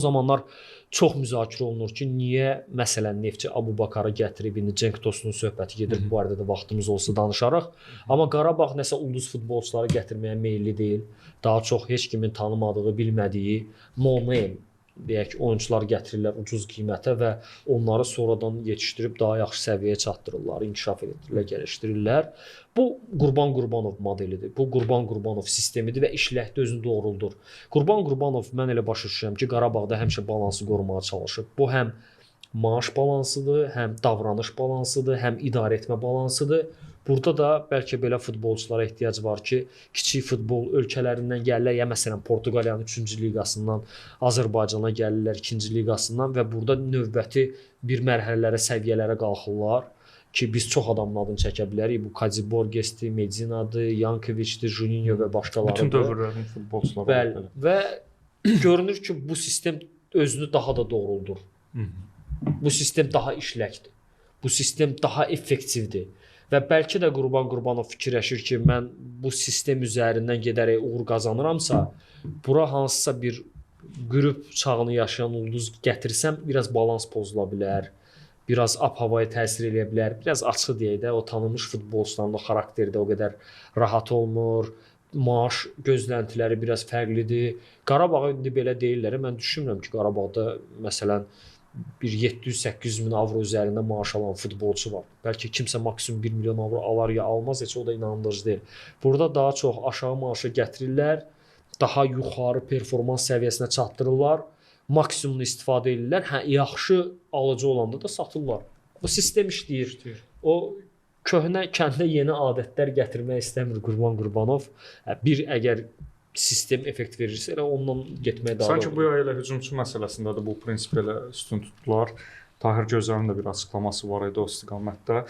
O zamanlar çox müzakirə olunur ki, niyə məsələn Neftçi Abubakarı gətirib, indi Cenk Tosunun söhbəti gedir, bu barədə də vaxtımız olsa danışarıq. Amma Qarabağ nəsə ulduz futbolçuları gətirməyə meyilli deyil. Daha çox heç kimin tanımadığı, bilmədiyi no-name deyək oyunçular gətirirlər ucuz qiymətə və onları sonradan yetişdirib daha yaxşı səviyyəyə çatdırırlar, inkişaf etdirirlər, gəlişdirirlər. Bu Qurban Qurbanov modelidir. Bu Qurban Qurbanov sistemidir və işləkdə özünü doğruldur. Qurban Qurbanov mən elə başa düşürəm ki, Qarabağda həmişə balansı qorumağa çalışıb. Bu həm maaş balansıdır, həm davranış balansıdır, həm idarə etmə balansıdır. Burada da bəlkə belə futbolçulara ehtiyac var ki, kiçik futbol ölkələrindən gəlirlər, ya məsələn Portuqaliyanın 3-cü liqasından, Azərbaycana gəlirlər 2-ci liqasından və burada növbəti bir mərhələlərə, səviyyələrə qalxırlar ki, biz çox adamın adını çəkə bilərik. Bu Kadzi Borgesdir, Medinadır, Yankoviçdir, Juninho və başqalarıdır. Bütün dövrlərin futbolçuları. Bəli. Və görünür ki, bu sistem özünü daha da doğruldur. Bu sistem daha işləkdir. Bu sistem daha effektivdir. Və bəlkə də Qurban Qurbanov fikirləşir ki, mən bu sistem üzərindən gedərək uğur qazanıramsa, bura hansısa bir qrup çağını yaşayan ulduz gətirsəm, biraz balans pozula bilər, biraz ab-havaya təsir eləyə bilər. Biraz açıq deyək də, o tanınmış futbolçuların o xarakterdə o qədər rahat olmur. Maaş gözləntiləri biraz fərqlidir. Qarabağa indi belə deyirlər. Mən düşünmürəm ki, Qarabağda məsələn bir 700-800 min avro üzərində maaş alan futbolçu var. Bəlkə kimsə maksimum 1 milyon avro alar ya almaz, heç o da inandırıcı deyil. Burada daha çox aşağı maaşa gətirirlər, daha yuxarı performans səviyyəsinə çatdırırlar, maksimumunu istifadə edirlər. Hə, yaxşı alıcı olanda da satırlar. Bu sistem işləyir. O köhnə kəndə yeni adətlər gətirmək istəmir Qurban Qurbanov. Bir əgər sistem effekt verirsə elə ondan getməyə davam edir. Sanki bu elə hücumçu məsələsində də bu prinsip elə üstün tutdular. Tahir Gözəlin də bir açıqlaması var idi o istiqamətdə.